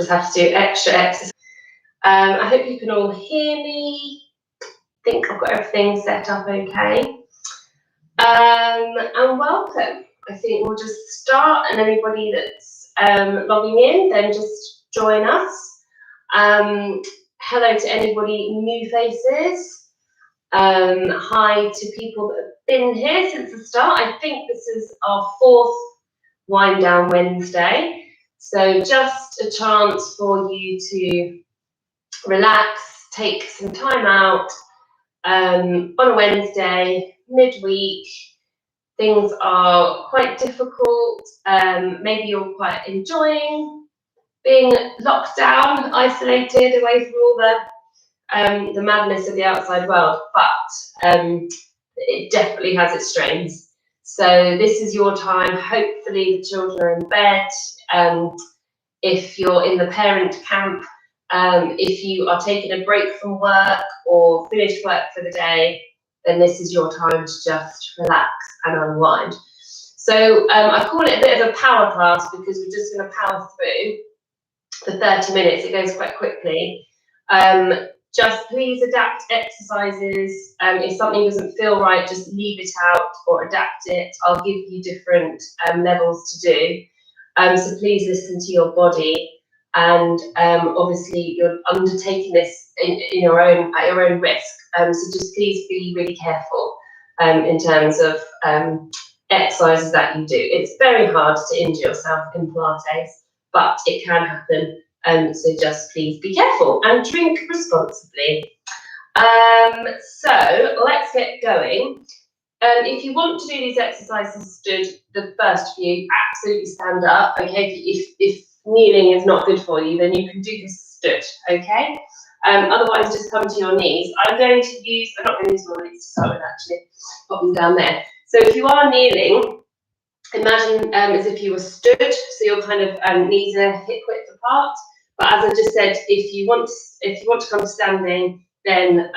just have to do extra exercise. I hope you can all hear me. I think I've got everything set up okay. And welcome. I think we'll just start, and anybody that's logging in, then just join us. Hello to anybody new faces. Hi to people that have been here since the start. I think this is our 4th Wind Down Wednesday. So just a chance for you to relax, take some time out on a Wednesday, midweek. Things are quite difficult. Maybe you're quite enjoying being locked down, isolated away from all the madness of the outside world, but it definitely has its strains. So this is your time. Hopefully the children are in bed. If you're in the parent camp, if you are taking a break from work or finished work for the day, then this is your time to just relax and unwind. So I call it a bit of a power class because we're just going to power through for 30 minutes. It goes quite quickly. Just please adapt exercises. If something doesn't feel right, just leave it out or adapt it. I'll give you different levels to do. So please listen to your body, and obviously you're undertaking this at your own risk. So just please be really careful in terms of exercises that you do. It's very hard to injure yourself in Pilates, but it can happen. So just please be careful and drink responsibly. So let's get going. If you want to do these exercises stood, the first few, absolutely stand up. Okay, if kneeling is not good for you, then you can do this stood. Okay. Otherwise, just come to your knees. I'm not going to use my legs to start with, actually. Pop them down there. So if you are kneeling, imagine as if you were stood, so your kind of knees are hip width apart. But as I just said, if you want to come standing, then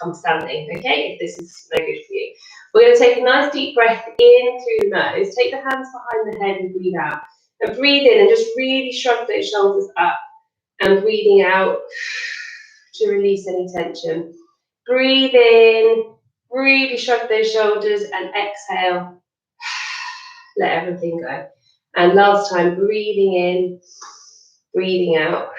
come standing. Okay, if this is no good for you. We're going to take a nice deep breath in through the nose. Take the hands behind the head and breathe out. And breathe in and just really shrug those shoulders up. And breathing out to release any tension. Breathe in, really shrug those shoulders, and exhale. Let everything go. And last time, breathing in, breathing out.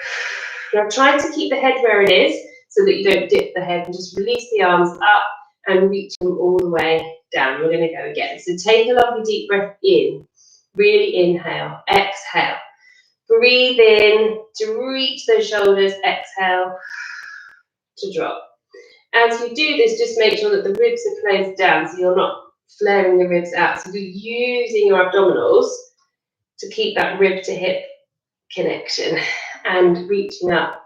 Now try to keep the head where it is so that you don't dip the head, and just release the arms up and reach them all the way down. We're going to go again. So take a lovely deep breath in. Really inhale. Exhale. Breathe in to reach those shoulders. Exhale to drop. As you do this, just make sure that the ribs are closed down so you're not flaring the ribs out. So you're using your abdominals to keep that rib to hip connection and reaching up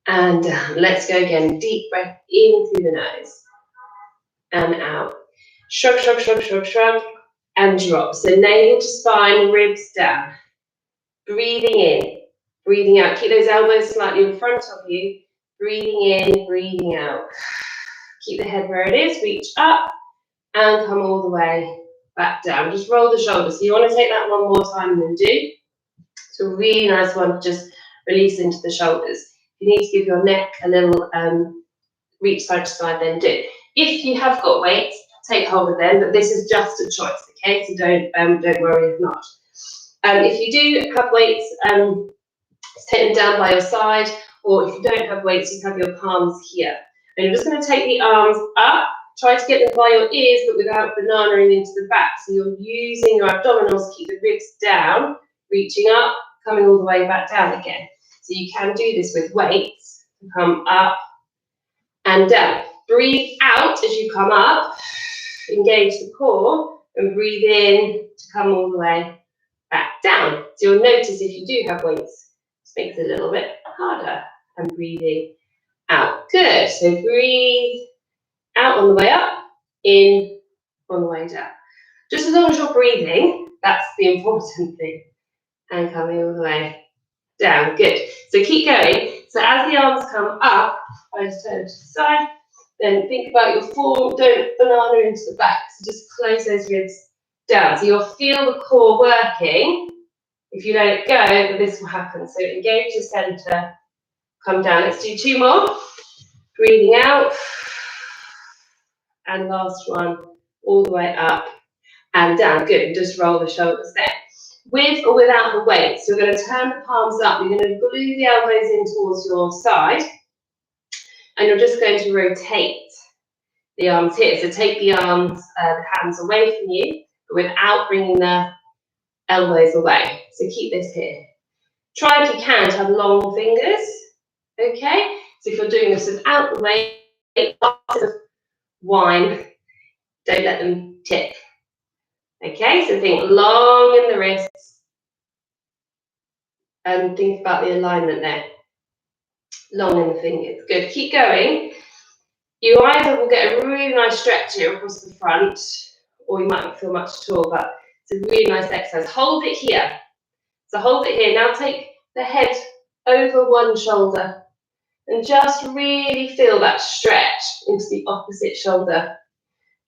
and down. Let's go again. Deep breath in through the nose and out. Shrug, shrug, shrug, shrug, shrug, and drop. So navel to spine, ribs down. Breathing in, breathing out. Keep those elbows slightly in front of you. Breathing in, breathing out. Keep the head where it is. Reach up and come all the way back down. Just roll the shoulders. So you want to take that one more time and then do. It's a really nice one to just release into the shoulders. You need to give your neck a little reach side to side, then do. If you have got weights, take hold of them, but this is just a choice, okay? So don't worry if not. If you do have weights, take them down by your side, or if you don't have weights, you have your palms here. And you're just going to take the arms up, try to get them by your ears, but without bananaing into the back. So you're using your abdominals to keep the ribs down, reaching up, coming all the way back down again. So you can do this with weights. Come up and down. Breathe out as you come up, engage the core, and breathe in to come all the way back down. So you'll notice if you do have weights, this makes it a little bit harder. And breathing out. Good. So breathe out on the way up, in on the way down. Just as long as you're breathing, that's the important thing. And coming all the way down. Good. So keep going. So as the arms come up, I just turn to the side. Then think about your form. Don't banana into the back. So just close those ribs down. So you'll feel the core working, If you let it go, then this will happen. So engage the center, come down. Let's do 2 more. Breathing out. And last one, all the way up and down. Good, and just roll the shoulders there. With or without the weight. So we're going to turn the palms up. You're going to glue the elbows in towards your side. And you're just going to rotate the arms here. So take the arms, the hands away from you, but without bringing the elbows away. So keep this here. Try if you can to have long fingers. Okay? So if you're doing this without the weight, wine, don't let them tip. Okay, so think long in the wrists and think about the alignment there. Long in the fingers. Good. Keep going. You either will get a really nice stretch here across the front, or you might not feel much at all, but it's a really nice exercise. Hold it here. So hold it here. Now take the head over one shoulder and just really feel that stretch into the opposite shoulder.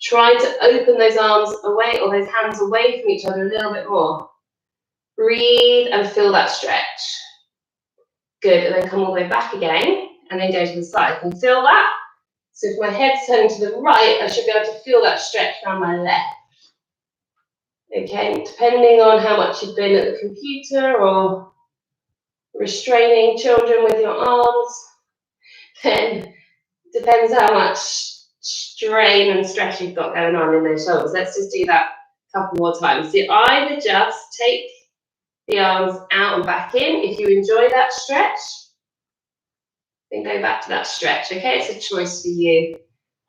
Try to open those arms away or those hands away from each other a little bit more. Breathe and feel that stretch. Good, and then come all the way back again, and then go to the side. Can you feel that? So if my head's turning to the right, I should be able to feel that stretch down my left. Okay, depending on how much you've been at the computer or restraining children with your arms, then depends how much strain and stress you've got going on in those shoulders. Let's just do that a couple more times. So either just take the arms out and back in. If you enjoy that stretch, then go back to that stretch. Okay, it's a choice for you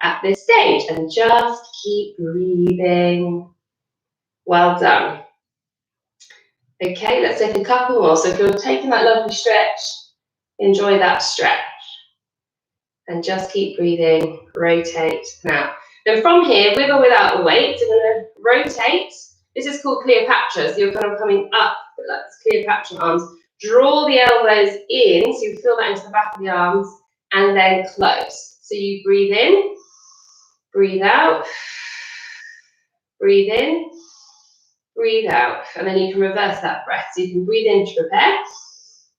at this stage. And just keep breathing. Well done. Okay, let's take a couple more. So if you're taking that lovely stretch, enjoy that stretch. And just keep breathing, rotate now. Then from here, with or without the weight, you're going to rotate. This is called Cleopatra, so you're kind of coming up with like Cleopatra arms. Draw the elbows in, so you feel that into the back of the arms, and then close. So you breathe in, breathe out, breathe in, breathe out, and then you can reverse that breath. So you can breathe in to prepare,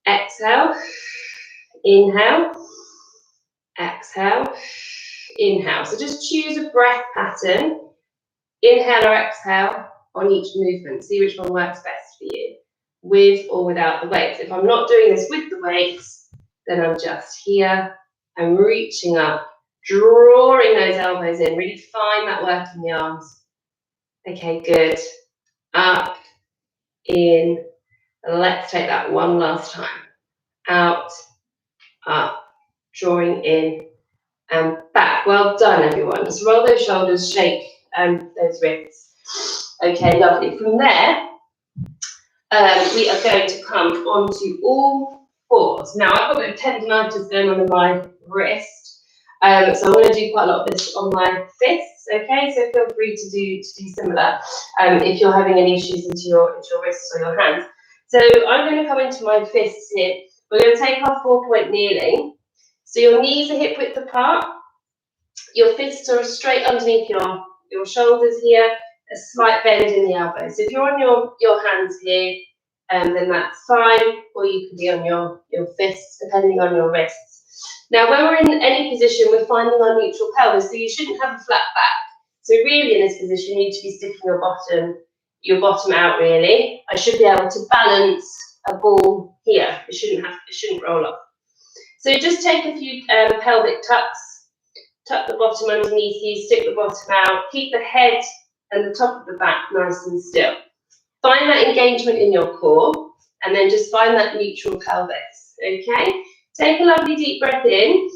exhale, inhale, exhale, inhale. So just choose a breath pattern, inhale or exhale on each movement. See which one works best for you, with or without the weights. If I'm not doing this with the weights, then I'm just here. I'm reaching up, drawing those elbows in. Really find that work in the arms. Okay, good. Up, in. Let's take that one last time. Out, up, drawing in, and back. Well done, everyone. Just roll those shoulders, shake those wrists. Okay, lovely. From there, we are going to come onto all fours. Now, I've got a bit of tendinitis going on in my wrist, so I'm going to do quite a lot of this on my fists. Okay, so feel free to do similar if you're having any issues into your wrists or your hands. So I'm going to come into my fists here. We're going to take our 4-point kneeling. So your knees are hip width apart. Your fists are straight underneath your shoulders here. A slight bend in the elbows. So if you're on your hands here, then that's fine, or you can be on your fists, depending on your wrists. Now, when we're in any position, we're finding our neutral pelvis, so you shouldn't have a flat back. So really, in this position, you need to be sticking your bottom out. Really, I should be able to balance a ball here. It shouldn't roll off. So just take a few pelvic tucks. Tuck the bottom underneath you, stick the bottom out, keep the head and the top of the back nice and still. Find that engagement in your core, and then just find that neutral pelvis, okay? Take a lovely deep breath in.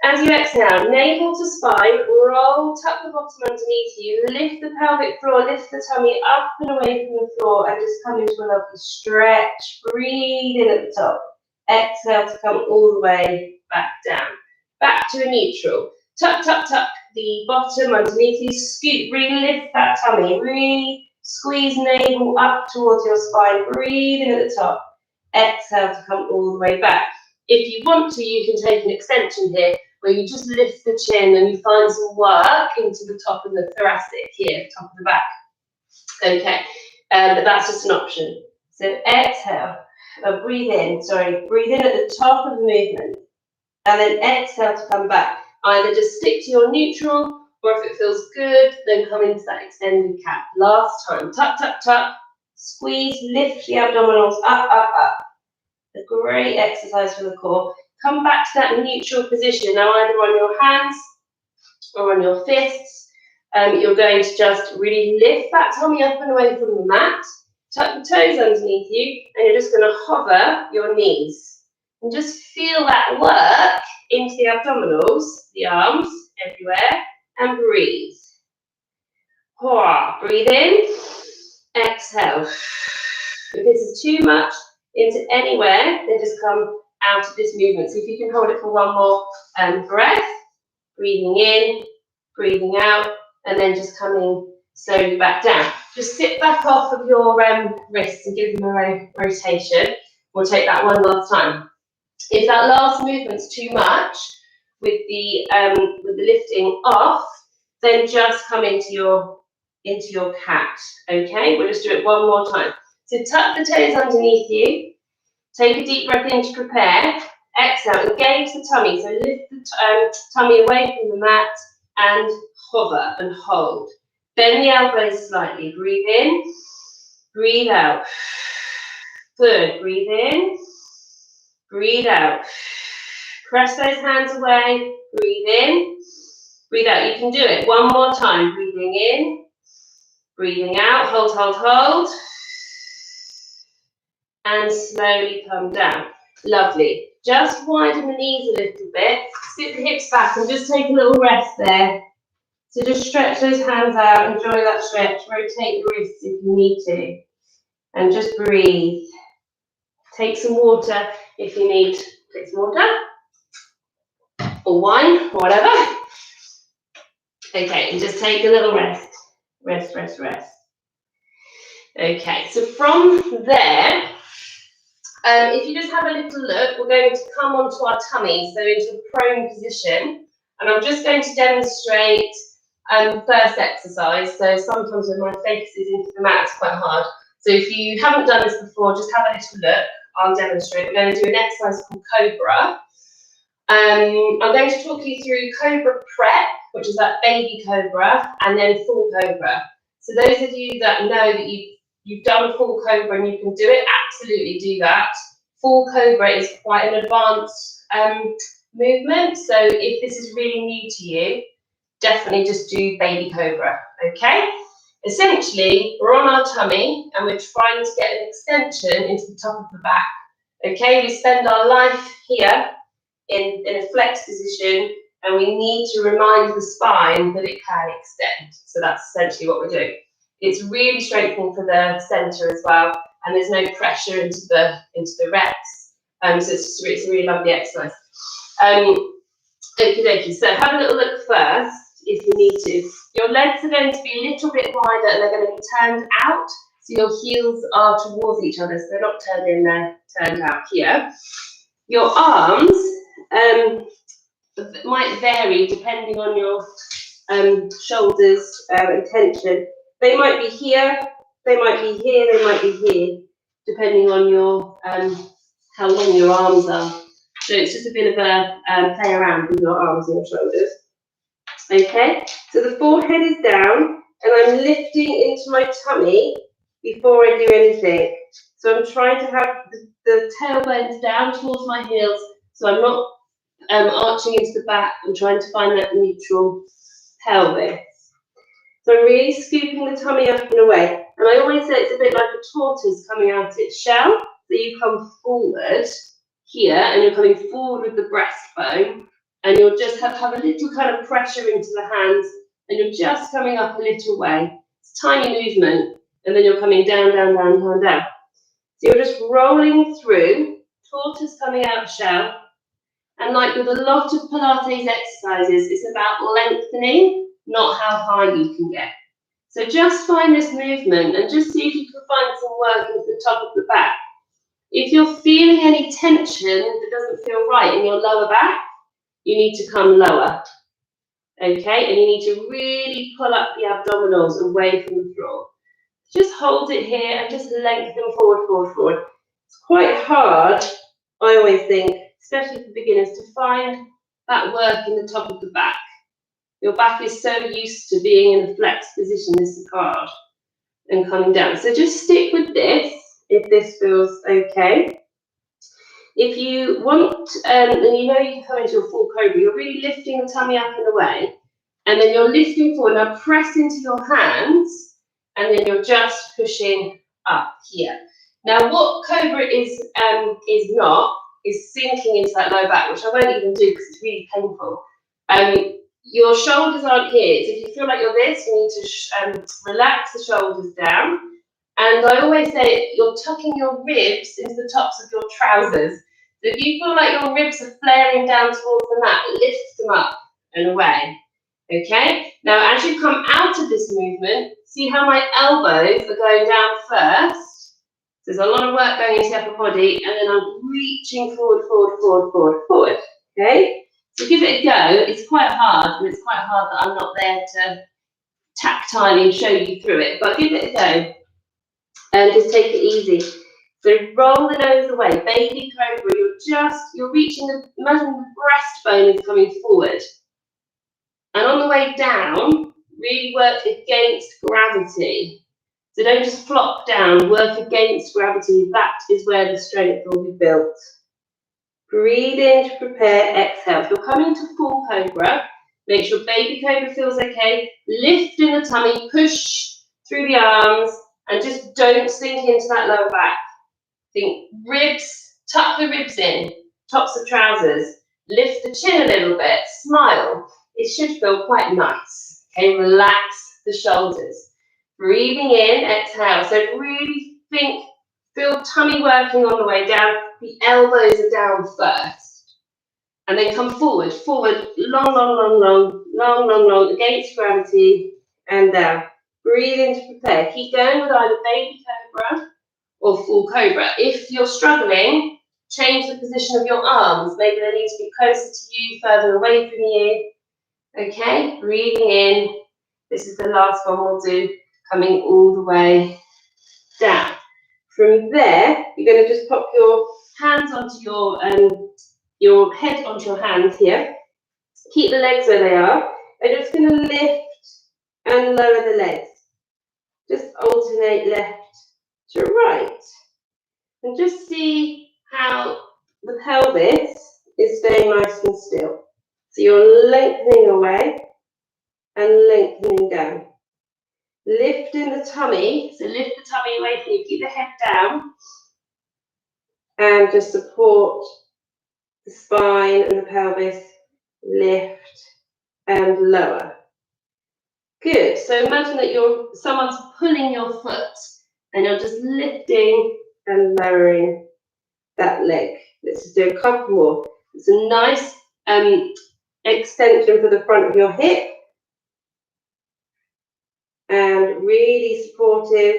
As you exhale, navel to spine, roll, tuck the bottom underneath you, lift the pelvic floor, lift the tummy up and away from the floor, and just come into a lovely stretch. Breathe in at the top. Exhale to come all the way back down. Back to a neutral. Tuck, tuck, tuck the bottom underneath you. Scoot, really lift that tummy. Really squeeze navel up towards your spine. Breathe in at the top. Exhale to come all the way back. If you want to, you can take an extension here where you just lift the chin and you find some work into the top of the thoracic here, top of the back. Okay, but that's just an option. So exhale, breathe in, breathe in at the top of the movement. And then exhale to come back. Either just stick to your neutral, or if it feels good, then come into that extended cat. Last time, tuck, tuck, tuck. Squeeze, lift the abdominals up, up, up. A great exercise for the core. Come back to that neutral position. Now either on your hands or on your fists. You're going to just really lift that tummy up and away from the mat. Tuck the toes underneath you, and you're just going to hover your knees. And just feel that work into the abdominals, the arms, everywhere, and breathe. Breathe in, exhale. If this is too much into anywhere, then just come out of this movement. So if you can hold it for one more breath, breathing in, breathing out, and then just coming slowly back down. Just sit back off of your wrists and give them a rotation. We'll take that one last time. If that last movement's too much with the lifting off, then just come into your cat. Okay, we'll just do it one more time. So tuck the toes underneath you. Take a deep breath in to prepare. Exhale, engage the tummy. So lift the tummy away from the mat and hover and hold. Bend the elbows slightly. Breathe in, breathe out. Good. Breathe in, breathe out. Press those hands away. Breathe in, breathe out. You can do it one more time. Breathing in, breathing out. Hold, hold, hold. And slowly come down. Lovely. Just widen the knees a little bit. Sit the hips back and just take a little rest there. So just stretch those hands out. Enjoy that stretch. Rotate the wrists if you need to. And just breathe. Take some water if you need. Take some water. Or wine, or whatever. Okay, and just take a little rest. Rest, rest, rest. Okay, so from there, if you just have a little look, we're going to come onto our tummy, so into a prone position. And I'm just going to demonstrate first exercise. So sometimes when my face is into the mat, it's quite hard. So if you haven't done this before, just have a little look. I'll demonstrate. We're going to do an exercise called Cobra. I'm going to talk you through Cobra Prep, which is that baby Cobra, and then full Cobra. So those of you that know that you've done a full Cobra and you can do it, absolutely do that. Full Cobra is quite an advanced movement, so if this is really new to you, definitely just do baby Cobra, okay? Essentially, we're on our tummy and we're trying to get an extension into the top of the back, okay? We spend our life here in a flex position, and we need to remind the spine that it can extend. So that's essentially what we're doing. It's really strengthening for the centre as well, and there's no pressure into the reps. So it's a really lovely exercise. Okie dokie. So have a little look first if you need to. Your legs are going to be a little bit wider and they're going to be turned out. So your heels are towards each other. So they're not turned in, they're turned out here. Your arms might vary depending on your shoulders and tension. They might be here, they might be here, they might be here, depending on your how long your arms are. So it's just a bit of a play around with your arms and your shoulders. Okay, so the forehead is down, and I'm lifting into my tummy before I do anything. So I'm trying to have the tailbones down towards my heels, so I'm not arching into the back. I'm trying to find that neutral pelvis. So I'm really scooping the tummy up and away. And I always say it's a bit like a tortoise coming out of its shell. So you come forward here, and you're coming forward with the breastbone, and you'll just have a little kind of pressure into the hands, and you're just coming up a little way. It's a tiny movement, and then you're coming down, down, down, down, down. So you're just rolling through, tortoise coming out of shell. And like with a lot of Pilates exercises, it's about lengthening, not how high you can get. So just find this movement and just see if you can find some work into the top of the back. If you're feeling any tension that doesn't feel right in your lower back, you need to come lower. Okay, and you need to really pull up the abdominals away from the floor. Just hold it here and just lengthen forward, forward, forward. It's quite hard, I always think, especially for beginners, to find that work in the top of the back. Your back is so used to being in a flexed position, this is hard, and coming down. So just stick with this if this feels okay. If you want, and you know you can come into a full cobra, you're really lifting the tummy up and away, and then you're lifting forward. Now press into your hands, and then you're just pushing up here. Now what cobra is not, is sinking into that low back, which I won't even do because it's really painful. Your shoulders aren't here, so if you feel like you're this, you need to relax the shoulders down. And I always say you're tucking your ribs into the tops of your trousers. So if you feel like your ribs are flaring down towards the mat, lift them up and away. Okay? Now, as you come out of this movement, see how my elbows are going down first. So there's a lot of work going into the upper body, and then I'm reaching forward, forward, forward, forward, forward. Okay? So give it a go. It's quite hard, and it's quite hard that I'm not there to tactilely show you through it, but give it a go. And just take it easy. So roll the nose away, baby cobra. You're reaching imagine the breastbone is coming forward. And on the way down, really work against gravity. So don't just flop down, work against gravity. That is where the strength will be built. Breathe in to prepare, exhale. If you're coming to full cobra, make sure baby cobra feels okay. Lift in the tummy, push through the arms, and just don't sink into that lower back. Think ribs, tuck the ribs in, tops of trousers, lift the chin a little bit, smile. It should feel quite nice. Okay, relax the shoulders. Breathing in, exhale. So really feel tummy working on the way down. The elbows are down first. And then come forward, long, long, long, long, long, long, long, against gravity, and down. Breathe in to prepare. Keep going with either baby cobra or full cobra. If you're struggling, change the position of your arms. Maybe they need to be closer to you, further away from you. Okay, breathing in. This is the last one we'll do, coming all the way down. From there, you're going to just pop your hands onto your head onto your hands here. Keep the legs where they are. I'm just going to lift and lower the legs. Just alternate left to right. And just see how the pelvis is staying nice and still. So you're lengthening away and lengthening down. Lifting the tummy, so lift the tummy away from you, keep the head down, and just support the spine and the pelvis, lift and lower. Good, so imagine that someone's pulling your foot and you're just lifting and lowering that leg. Let's just do a couple more. It's a nice extension for the front of your hip and really supportive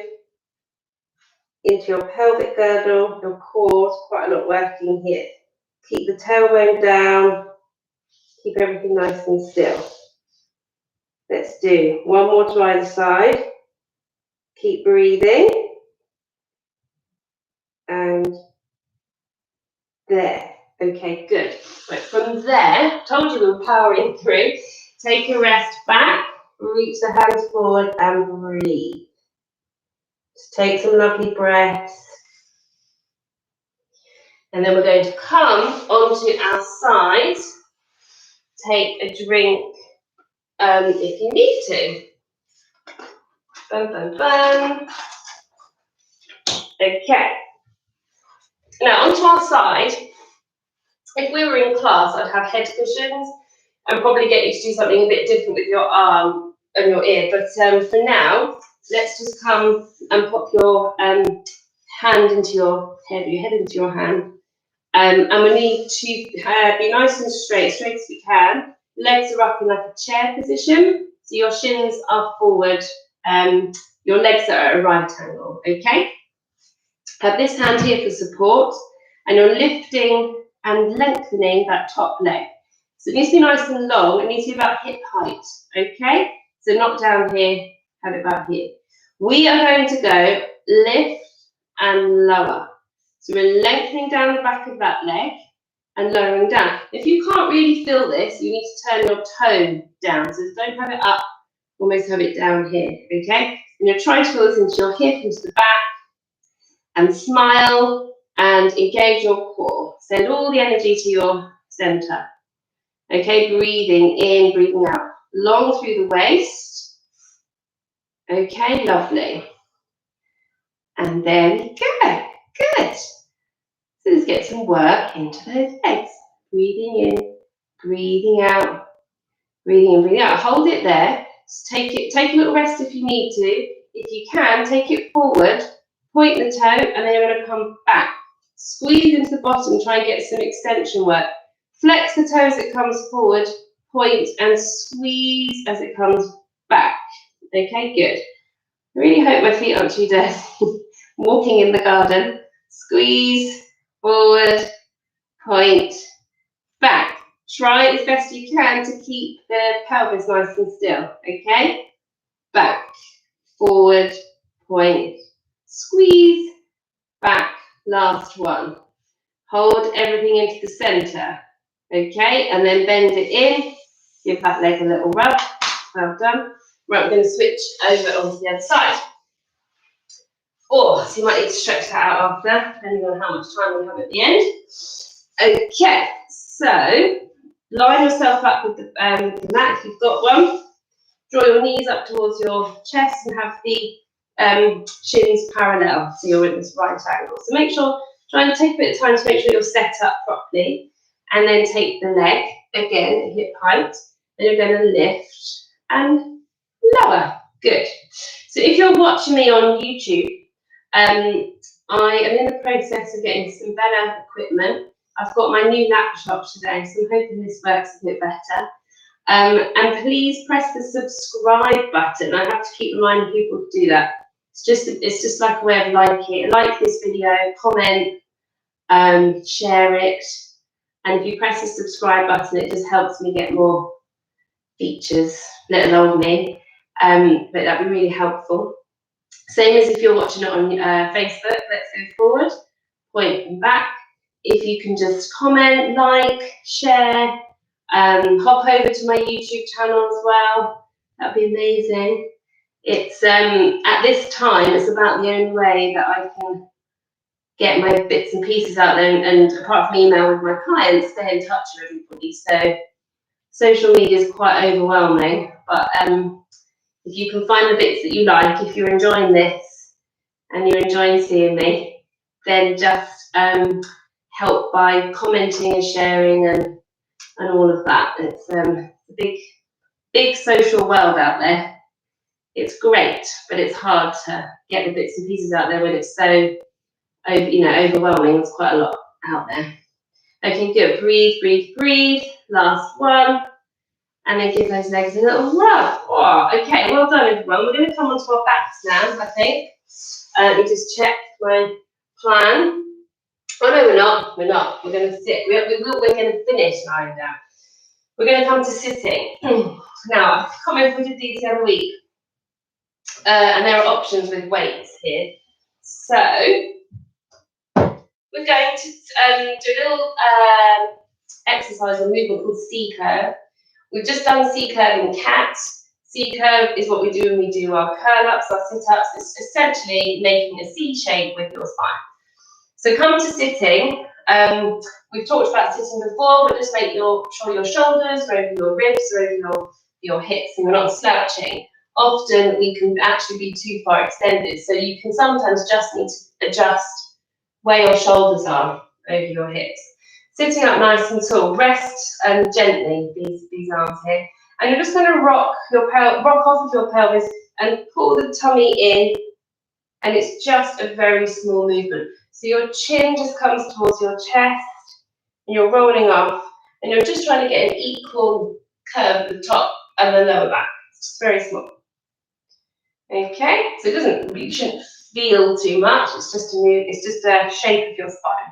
into your pelvic girdle, your core, quite a lot working here. Keep the tailbone down, keep everything nice and still. Let's do one more to either side. Keep breathing. And there. Okay, good. Right, from there, told you we were powering through. Take a rest back, reach the hands forward and breathe. Just take some lovely breaths. And then we're going to come onto our side. Take a drink if you need to. Bum, bum, bum. Okay. Now onto our side. If we were in class, I'd have head cushions and probably get you to do something a bit different with your arm and your ear. But for now, let's just come and pop your hand into your head, your head into your hand. And we need to be nice and straight as we can. Legs are up in like a chair position. So your shins are forward. Your legs are at a right angle, okay? Have this hand here for support. And you're lifting and lengthening that top leg. So it needs to be nice and long. It needs to be about hip height, okay? So not down here, have it about here. We are going to go lift and lower. So we're lengthening down the back of that leg and lowering down. If you can't really feel this, you need to turn your toe down. So don't have it up, almost have it down here, okay? And you're trying to feel this into your hip, into the back, and smile and engage your core. Send all the energy to your center. Okay, breathing in, breathing out. Long through the waist. Okay, lovely. And there we go. Good. So let's get some work into those legs. Breathing in, breathing out, breathing in, breathing out. Hold it there. Just take a little rest if you need to. If you can, take it forward, point the toe, and then you're going to come back. Squeeze into the bottom, try and get some extension work. Flex the toe as it comes forward, point and squeeze as it comes back. Okay, good. I really hope my feet aren't too dirty. Walking in the garden. Squeeze, forward, point, back. Try as best you can to keep the pelvis nice and still, okay? Back, forward, point, squeeze, back, last one. Hold everything into the center, okay? And then bend it in, give that leg a little rub. Well done. Right, we're going to switch over onto the other side. So you might need to stretch that out after, depending on how much time we have at the end. Okay, so line yourself up with the mat if you've got one. Draw your knees up towards your chest and have the shins parallel, so you're in this right angle. So make sure, try and take a bit of time to make sure you're set up properly, and then take the leg again at hip height, and you're going to lift and lower. Good. So if you're watching me on YouTube, I am in the process of getting some better equipment. I've got my new laptop today, so I'm hoping this works a bit better. And please press the subscribe button. I have to keep reminding people to do that. It's just like a way of liking it. Like this video, comment, share it, and if you press the subscribe button, it just helps me get more features, little old me. But that'd be really helpful. Same as if you're watching it on Facebook. Let's go forward, point and back. If you can just comment, like, share, hop over to my YouTube channel as well. That'd be amazing. It's at this time, it's about the only way that I can get my bits and pieces out there, and apart from email with my clients, stay in touch with everybody. So social media is quite overwhelming, but if you can find the bits that you like, if you're enjoying this and you're enjoying seeing me, then just help by commenting and sharing and all of that. It's a big social world out there. It's great, but it's hard to get the bits and pieces out there when it's so overwhelming. There's quite a lot out there. Okay, good. Breathe, breathe, breathe. Last one. And then give those legs a little rub. Oh, okay, well done, everyone. We're going to come onto our backs now, I think. Let me just check my plan. Oh, no, we're not. We're not. We're going to sit. We're going to finish lying down. We're going to come to sitting. Now, I can't remember if we did these the other week. And there are options with weights here. So, we're going to do a little exercise or movement called C-curve. We've just done C-curve in cat. C-curve is what we do when we do our curl-ups, our sit-ups. It's essentially making a C shape with your spine. So come to sitting. We've talked about sitting before, but just make sure your shoulders are over your ribs, or over your hips, and you're not slouching. Often we can actually be too far extended, so you can sometimes just need to adjust where your shoulders are over your hips. Sitting up nice and tall, rest gently these arms here, and you're just going to rock off of your pelvis and pull the tummy in, and it's just a very small movement. So your chin just comes towards your chest, and you're rolling off, and you're just trying to get an equal curve at the top and the lower back. It's just very small. Okay, so you shouldn't feel too much. It's just a shape of your spine.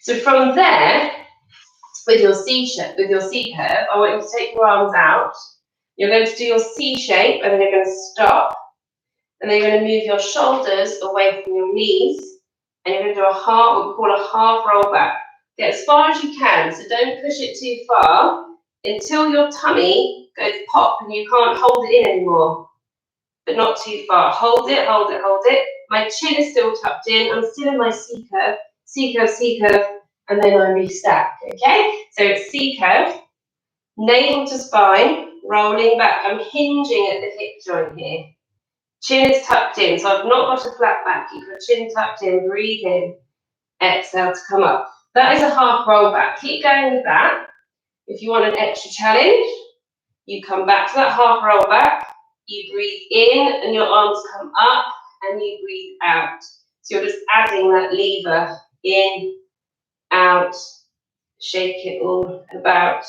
So from there, with your C curve, I want you to take your arms out. You're going to do your C shape, and then you're going to stop, And then you're going to move your shoulders away from your knees, and you're going to do what we call a half roll back. Get as far as you can, so don't push it too far until your tummy goes pop and you can't hold it in anymore, but not too far. Hold it, hold it, hold it. My chin is still tucked in. I'm still in my C curve, C curve, C curve, and then I restack, okay? So it's C curve, navel to spine, rolling back. I'm hinging at the hip joint here. Chin is tucked in, so I've not got a flat back. Keep your chin tucked in, breathe in. Exhale to come up. That is a half roll back. Keep going with that. If you want an extra challenge, you come back to that half roll back, you breathe in and your arms come up and you breathe out. So you're just adding that lever in, out, shake it all about,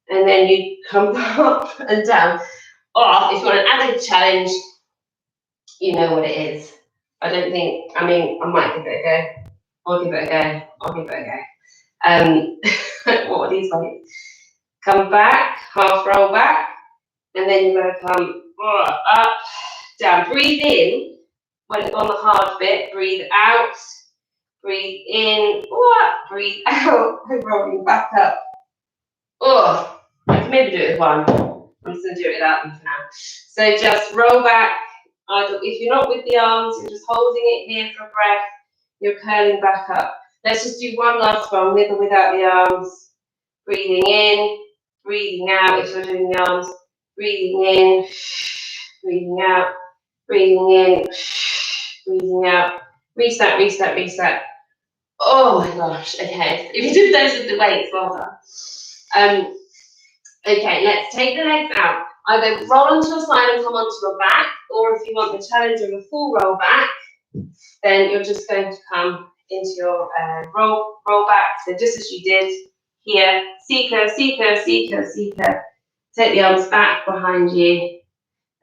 and then you come up and down. Or if you want an added challenge, you know what it is. I might give it a go. I'll give it a go. What are these weights? Come back, half roll back, and then you're going to come up, down. Breathe in when on the hard bit. Breathe out. Breathe in. Breathe out. Rolling back up. I can maybe do it with one. I'm just going to do it without them for now. So just roll back. If you're not with the arms, you're just holding it here for a breath. You're curling back up. Let's just do one last one with or without the arms. Breathing in, breathing out if you're doing the arms. Breathing in, breathing out, breathing in, breathing out. Reset, reset, reset. Oh my gosh, okay. If you did those with the weights, well done. Okay, let's take the legs out. Either roll onto your side and come onto your back, or if you want the challenge of a full roll back, then you're just going to come into your roll back. So just as you did here, C curve, C curve, C curve, C curve. Take the arms back behind you,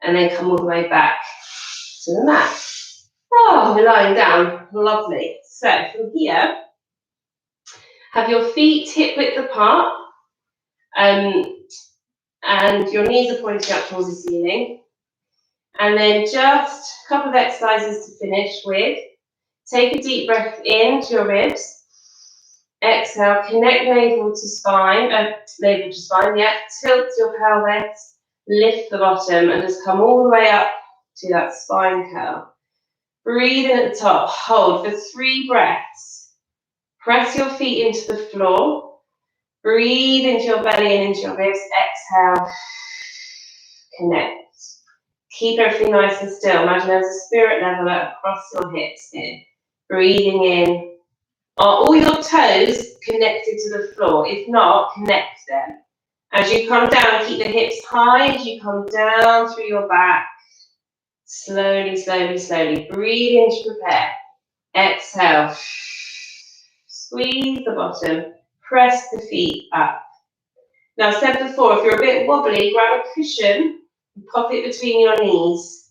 and then come all the way back to the mat. Oh, we're lying down. Lovely. So from here, have your feet hip width apart, and your knees are pointing up towards the ceiling. And then just a couple of exercises to finish with. Take a deep breath in to your ribs. Exhale, connect navel to spine, yeah. Tilt your pelvis, lift the bottom, and just come all the way up to that spine curl. Breathe in at the top, hold for 3 breaths. Press your feet into the floor. Breathe into your belly and into your ribs. Exhale, connect. Keep everything nice and still. Imagine there's a spirit leveler across your hips here. Breathing in. Are all your toes connected to the floor? If not, connect them. As you come down, keep the hips high as you come down through your back. Slowly, slowly, slowly. Breathe in to prepare. Exhale. Squeeze the bottom. Press the feet up. Now, I said before, if you're a bit wobbly, grab a cushion and pop it between your knees,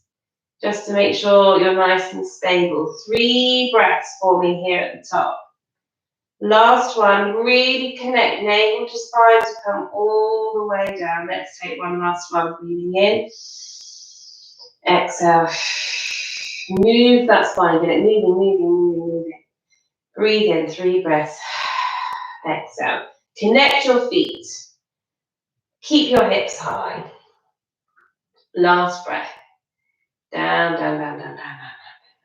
just to make sure you're nice and stable. 3 breaths for me here at the top. Last one, really connect navel to spine to come all the way down. Let's take one last one. Breathing in. Exhale. Move that spine. Get it moving, moving, moving, moving. Breathe in, 3 breaths. Exhale. Connect your feet. Keep your hips high. Last breath. Down, down, down, down, down,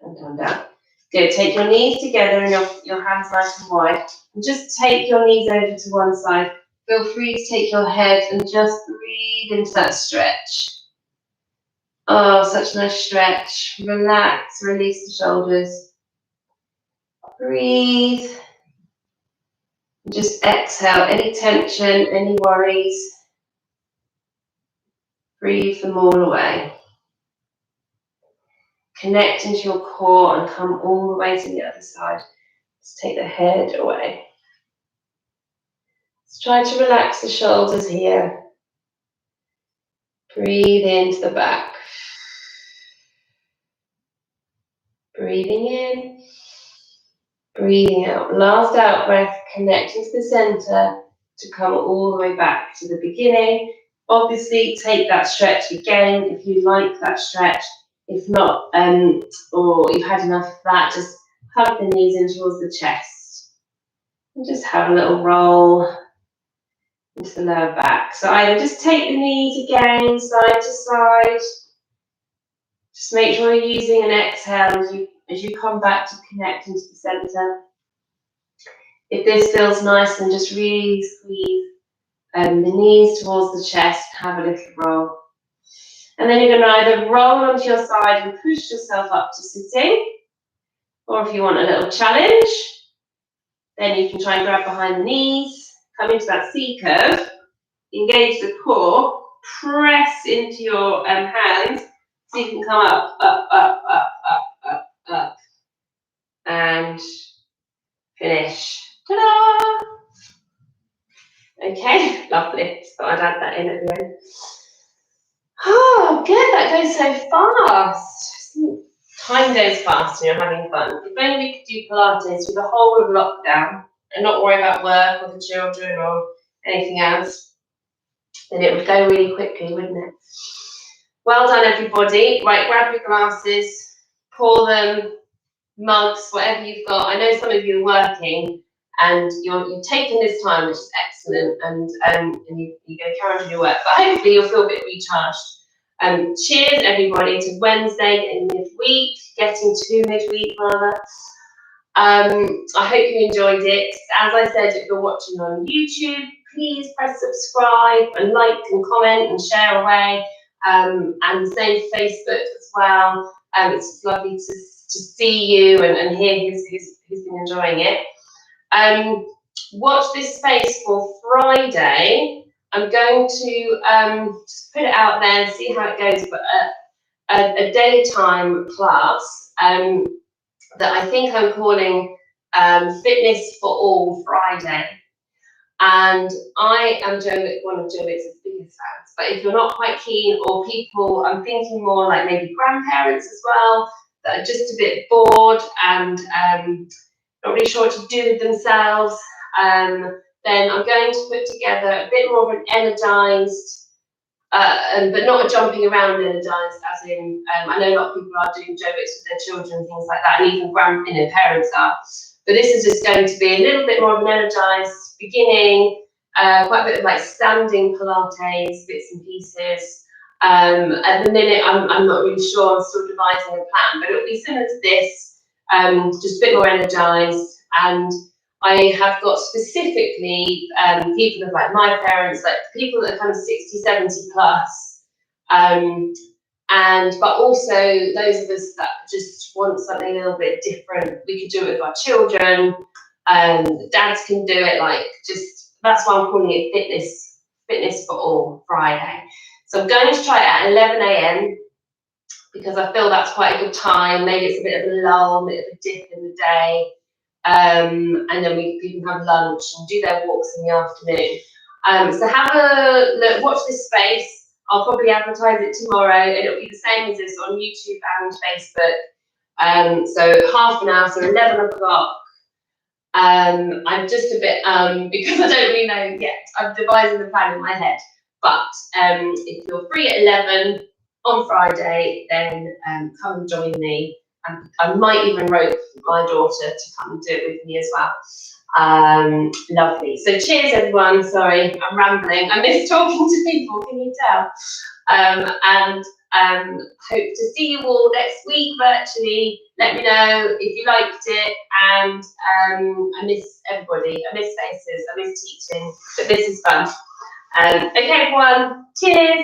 down, down, down, down. Good. Take your knees together and your hands nice and wide. And just take your knees over to one side. Feel free to take your head and just breathe into that stretch. Oh, such a nice stretch. Relax, release the shoulders. Breathe. Just exhale any tension, any worries. Breathe them all away. Connect into your core and come all the way to the other side. Just take the head away. Let's try to relax the shoulders here. Breathe into the back. Breathing in. Breathing out. Last out breath, connecting to the center to come all the way back to the beginning. Obviously, take that stretch again if you like that stretch. If not, or you've had enough of that, just hug the knees in towards the chest. And just have a little roll into the lower back. So either just take the knees again, side to side. Just make sure you're using an exhale as you come back to connect into the center. If this feels nice, then just really squeeze the knees towards the chest, have a little roll. And then you're going to either roll onto your side and push yourself up to sitting, or if you want a little challenge, then you can try and grab behind the knees, come into that C curve, engage the core, press into your hands, so you can come up, up, up, up, up, up, up, and finish. Ta-da! Okay, lovely. So I'd add that in at the end. Oh, good, that goes so fast. Time goes fast when you're having fun. If only we could do Pilates through the whole of lockdown and not worry about work or the children or anything else, then it would go really quickly, wouldn't it? Well done, everybody. Right, grab your glasses, pour them, mugs, whatever you've got. I know some of you are working and you've taken this time, which is excellent, and you're going to carry on with your work, but hopefully you'll feel a bit recharged. Cheers, everybody, to Wednesday in midweek, getting to midweek, rather. I hope you enjoyed it. As I said, if you're watching on YouTube, please press subscribe and like and comment and share away. And the same for Facebook as well. It's lovely to see you and hear who's been enjoying it. Watch this space for Friday. I'm going to just put it out there and see how it goes, but a daytime class that I think I'm calling Fitness for All Friday. And I am one of Joe Wick's biggest fans. But if you're not quite keen, or people, I'm thinking more like maybe grandparents as well, that are just a bit bored and not really sure what to do with themselves, then I'm going to put together a bit more of an energized, but not a jumping around energized, as in, I know a lot of people are doing Joe Wicks with their children and things like that, and even parents are. But this is just going to be a little bit more of an energized beginning, quite a bit of like standing Pilates, bits and pieces. At the minute, I'm not really sure, I'm still devising a plan, but it'll be similar to this, just a bit more energized. And I have got specifically people of like my parents, like people that are kind of 60, 70 plus, but also those of us that just want something a little bit different. We could do it with our children. Dads can do it, like, just, that's why I'm calling it Fitness for All Friday. So I'm going to try it at 11 a.m. because I feel that's quite a good time. Maybe it's a bit of a lull, a bit of a dip in the day. And then we can have lunch and do their walks in the afternoon. So have a look, watch this space. I'll probably advertise it tomorrow, and it'll be the same as this on YouTube and Facebook. So half an hour, so 11 o'clock. I'm just a bit, because I don't really know yet, I'm devising the plan in my head. But if you're free at 11 on Friday, then come and join me. And I might even rope my daughter to come and do it with me as well. Lovely. So cheers, everyone. Sorry, I'm rambling. I miss talking to people, can you tell? And hope to see you all next week virtually. Let me know if you liked it. And I miss everybody. I miss faces. I miss teaching. But this is fun. Okay, everyone. Cheers.